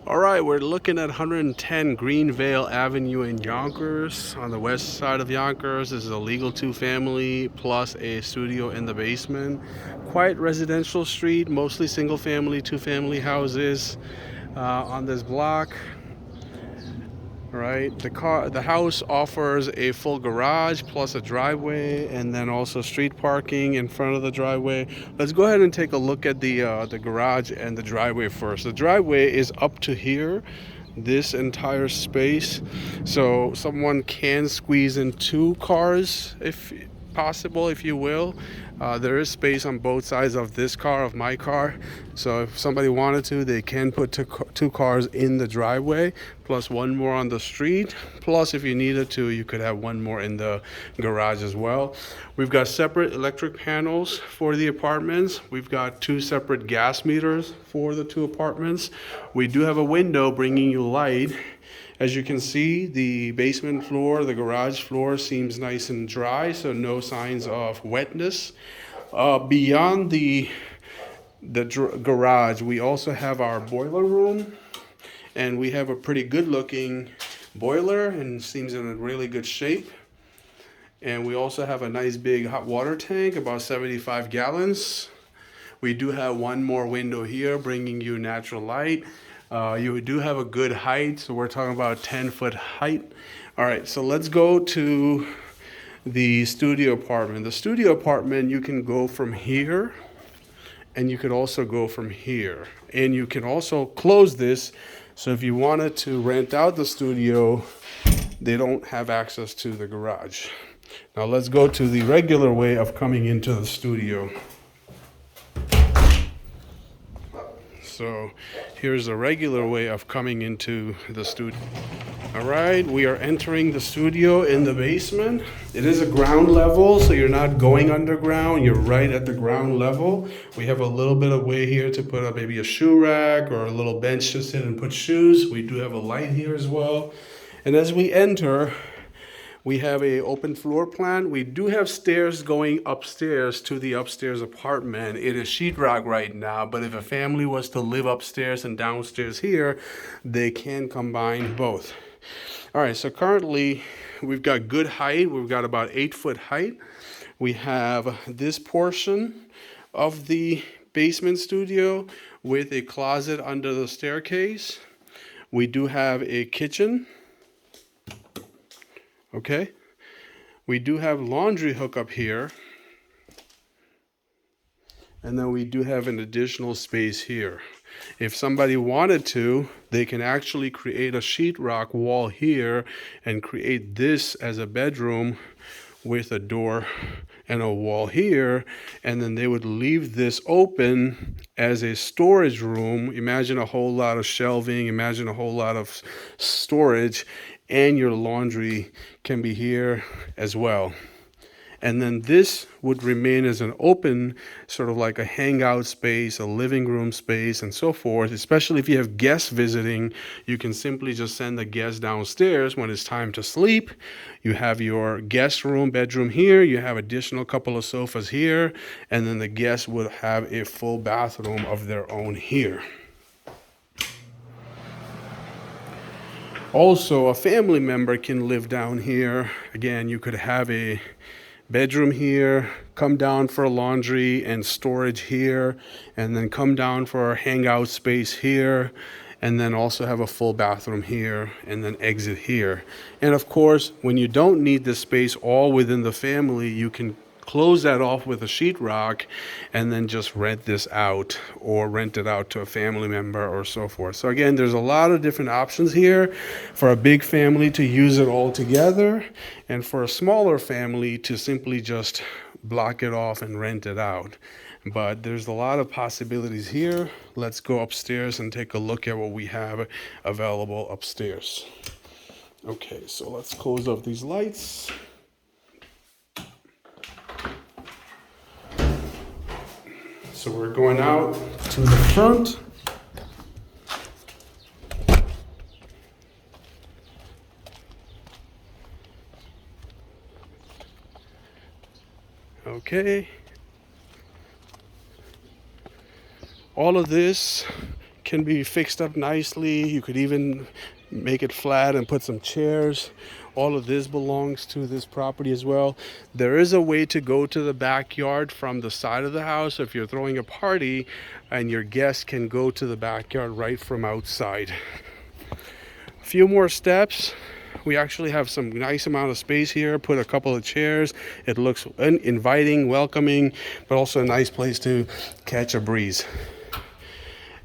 All right, we're looking at 110 Greenvale Avenue in Yonkers on the west side of Yonkers. This is a legal two-family plus a studio in the basement. Quite residential street, mostly single-family, two-family houses on this block. Right, the house offers a full garage plus a driveway, and then also street parking in front of the driveway. Let's go ahead and take a look at the garage and the driveway first. The driveway is up to here, this entire space, so someone can squeeze in two cars if possible, if you will. There is space on both sides of this car, of my car, so if somebody wanted to, they can put two cars in the driveway plus one more on the street. Plus, if you needed to, you could have one more in the garage as well. We've got separate electric panels for the apartments. We've got two separate gas meters for the two apartments. We do have a window bringing you light. As you can see, the basement floor, the garage floor seems nice and dry, so no signs of wetness. Beyond the garage, we also have our boiler room, and we have a pretty good looking boiler and seems in a really good shape. And we also have a nice big hot water tank, about 75 gallons. We do have one more window here bringing you natural light. You do have a good height, so we're talking about 10-foot height. All right, so let's go to the studio apartment. The studio apartment, you can go from here, and you could also go from here. And you can also close this, so if you wanted to rent out the studio, they don't have access to the garage. Now let's go to the regular way of coming into the studio. So here's the regular way of coming into the studio. All right, we are entering the studio in the basement. It is a ground level, so you're not going underground. You're right at the ground level. We have a little bit of way here to put up maybe a shoe rack or a little bench to sit and put shoes. We do have a light here as well. And as we enter, we have a open floor plan. We do have stairs going upstairs to the upstairs apartment. It is sheetrock right now, but if a family was to live upstairs and downstairs here, they can combine both. All right, so currently we've got good height. We've got about 8-foot height. We have this portion of the basement studio with a closet under the staircase. We do have a kitchen. Okay, we do have laundry hookup here, and then we do have an additional space here. If somebody wanted to, they can actually create a sheetrock wall here and create this as a bedroom with a door and a wall here, and then they would leave this open as a storage room. Imagine a whole lot of shelving, imagine a whole lot of storage, and your laundry can be here as well. And then this would remain as an open, sort of like a hangout space, a living room space, and so forth. Especially if you have guests visiting, you can simply just send the guests downstairs when it's time to sleep. You have your guest room, bedroom here. You have additional couple of sofas here, and then the guests would have a full bathroom of their own here. Also, a family member can live down here. Again, you could have a bedroom here, come down for laundry and storage here, and then come down for a hangout space here, and then also have a full bathroom here, and then exit here. And of course, when you don't need this space all within the family, you can close that off with a sheetrock and then just rent this out or rent it out to a family member or so forth. So again, there's a lot of different options here for a big family to use it all together, and for a smaller family to simply just block it off and rent it out. But there's a lot of possibilities here. Let's go upstairs and take a look at what we have available upstairs. Okay, so let's close off these lights. So we're going out to the front. Okay. All of this can be fixed up nicely. You could even make it flat and put some chairs. All of this belongs to this property as well. There is a way to go to the backyard from the side of the house. If you're throwing a party and your guests can go to the backyard right from outside. A few more steps. We actually have some nice amount of space here. Put a couple of chairs. It looks inviting, welcoming, but also a nice place to catch a breeze.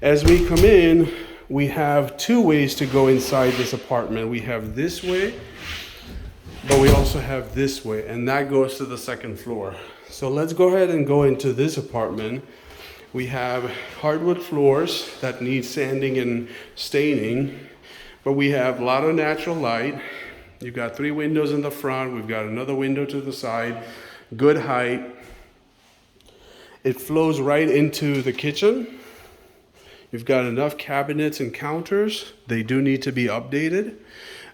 As we come in, we have two ways to go inside this apartment. We have this way, but we also have this way, and that goes to the second floor. So let's go ahead and go into this apartment. We have hardwood floors that need sanding and staining, but we have a lot of natural light. You've got 3 windows in the front. We've got another window to the side, good height. It flows right into the kitchen. You've got enough cabinets and counters. They do need to be updated.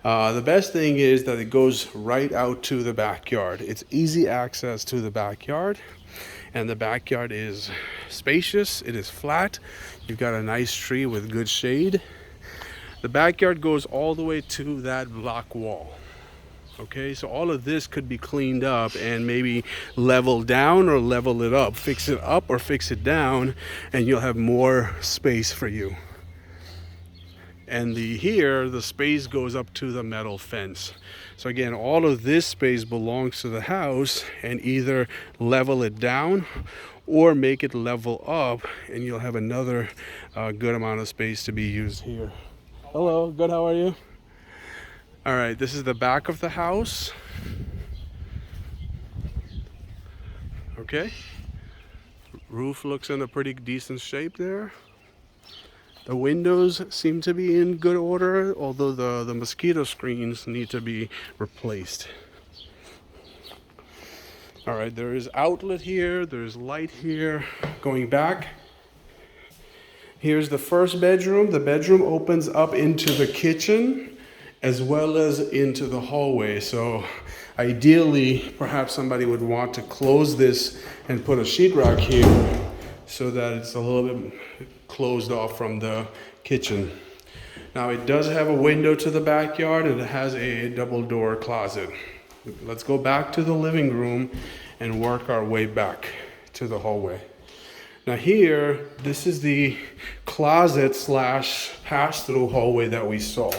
The best thing is that it goes right out to the backyard. It's easy access to the backyard, and the backyard is spacious. It is flat. You've got a nice tree with good shade. The backyard goes all the way to that block wall. Okay, so all of this could be cleaned up and maybe level down or level it up, fix it up or fix it down, and you'll have more space for you. And here, the space goes up to the metal fence. So again, all of this space belongs to the house, and either level it down or make it level up, and you'll have another good amount of space to be used here. Hello, good, how are you? All right, this is the back of the house. Okay. Roof looks in a pretty decent shape there. The windows seem to be in good order, although the mosquito screens need to be replaced. All right, there is outlet here, there's light here. Going back, here's the first bedroom. The bedroom opens up into the kitchen as well as into the hallway. So ideally, perhaps somebody would want to close this and put a sheetrock here so that it's a little bit closed off from the kitchen. Now it does have a window to the backyard, and it has a double door closet. Let's go back to the living room and work our way back to the hallway. Now here, this is the closet / pass-through hallway that we saw.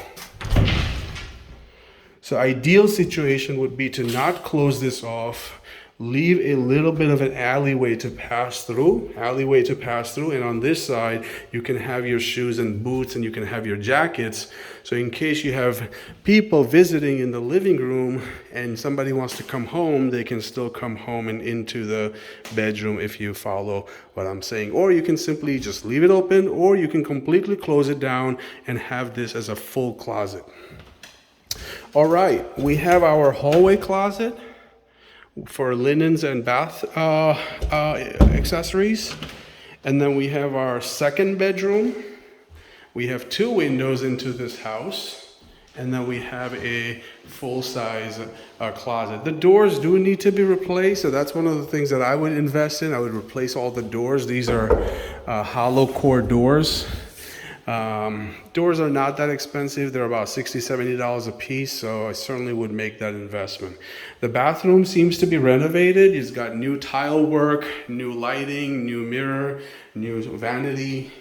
So ideal situation would be to not close this off, leave a little bit of an alleyway to pass through, and on this side, you can have your shoes and boots, and you can have your jackets. So in case you have people visiting in the living room and somebody wants to come home, they can still come home and into the bedroom, if you follow what I'm saying. Or you can simply just leave it open, or you can completely close it down and have this as a full closet. All right, we have our hallway closet for linens and bath accessories. And then we have our second bedroom. We have 2 windows into this house. And then we have a full-size closet. The doors do need to be replaced, so that's one of the things that I would invest in. I would replace all the doors. These are hollow core doors. Doors are not that expensive. They're about $60, $70 a piece, so I certainly would make that investment. The bathroom seems to be renovated. It's got new tile work, new lighting, new mirror, new vanity,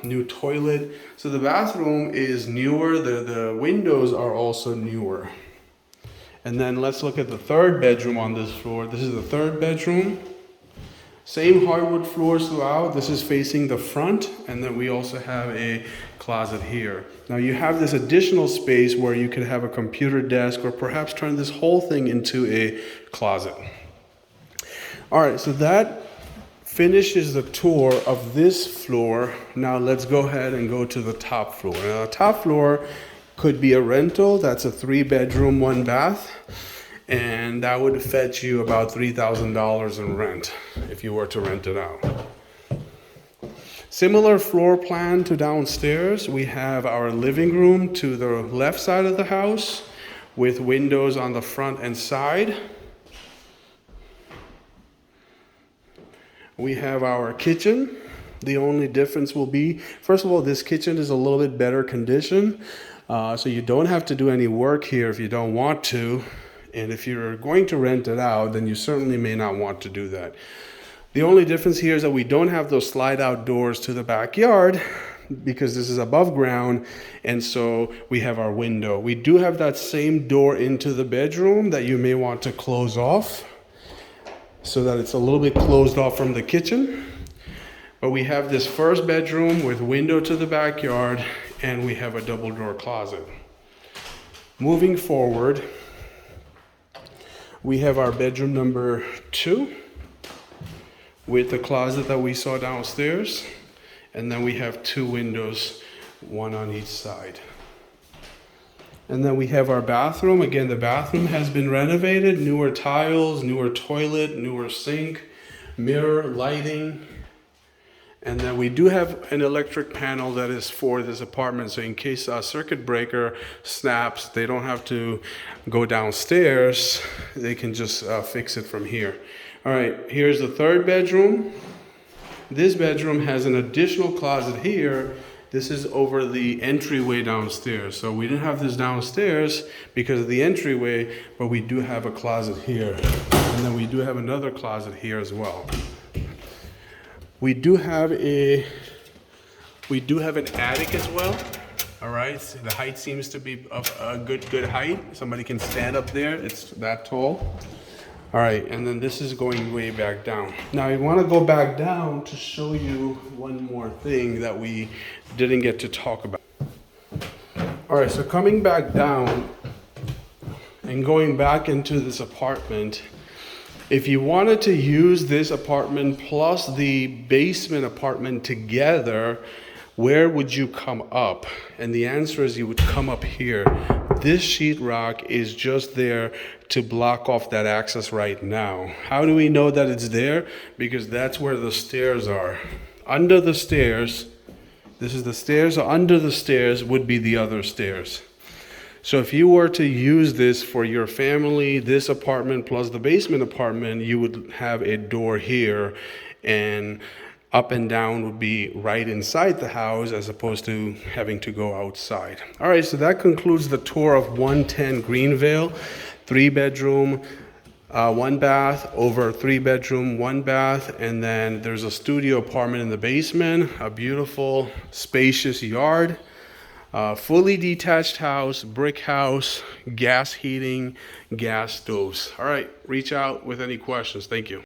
new toilet. So the bathroom is newer. The windows are also newer. And then let's look at the third bedroom on this floor. This is the third bedroom. Same hardwood floors throughout. This is facing the front, and then we also have a closet here. Now you have this additional space where you could have a computer desk, or perhaps turn this whole thing into a closet. All right, so that finishes the tour of this floor. Now let's go ahead and go to the top floor. Now the top floor could be a rental. That's a 3-bedroom, 1 bath. And that would fetch you about $3,000 in rent if you were to rent it out. Similar floor plan to downstairs. We have our living room to the left side of the house with windows on the front and side. We have our kitchen The only difference will be, first of all, this kitchen is a little bit better condition. So you don't have to do any work here if you don't want to. And if you're going to rent it out, then you certainly may not want to do that. The only difference here is that we don't have those slide out doors to the backyard because this is above ground, and so we have our window. We do have that same door into the bedroom that you may want to close off so that it's a little bit closed off from the kitchen. But we have this first bedroom with window to the backyard, and we have a double door closet. Moving forward, we have our bedroom number 2 with the closet that we saw downstairs. And then we have 2 windows, one on each side. And then we have our bathroom. Again, the bathroom has been renovated, newer tiles, newer toilet, newer sink, mirror, lighting. And then we do have an electric panel that is for this apartment. So in case a circuit breaker snaps, they don't have to go downstairs. They can just fix it from here. All right, here's the 3rd bedroom. This bedroom has an additional closet here. This is over the entryway downstairs. So we didn't have this downstairs because of the entryway, but we do have a closet here. And then we do have another closet here as well. We do have an attic as well. All right, so the height seems to be of a good height. Somebody can stand up there. It's that tall. All right, and then this is going way back down. Now I want to go back down to show you one more thing that we didn't get to talk about. All right, so coming back down and going back into this apartment, if you wanted to use this apartment plus the basement apartment together, where would you come up? And the answer is you would come up here. This sheetrock is just there to block off that access right now. How do we know that it's there? Because that's where the stairs are. Under the stairs, this is the stairs, so under the stairs would be the other stairs. So if you were to use this for your family, this apartment plus the basement apartment, you would have a door here, and up and down would be right inside the house as opposed to having to go outside. All right, so that concludes the tour of 110 Greenvale. 3-bedroom, 1 bath, over 3-bedroom, 1 bath, and then there's a studio apartment in the basement, a beautiful spacious yard, fully detached house, brick house, gas heating, gas stoves. All right, reach out with any questions. Thank you.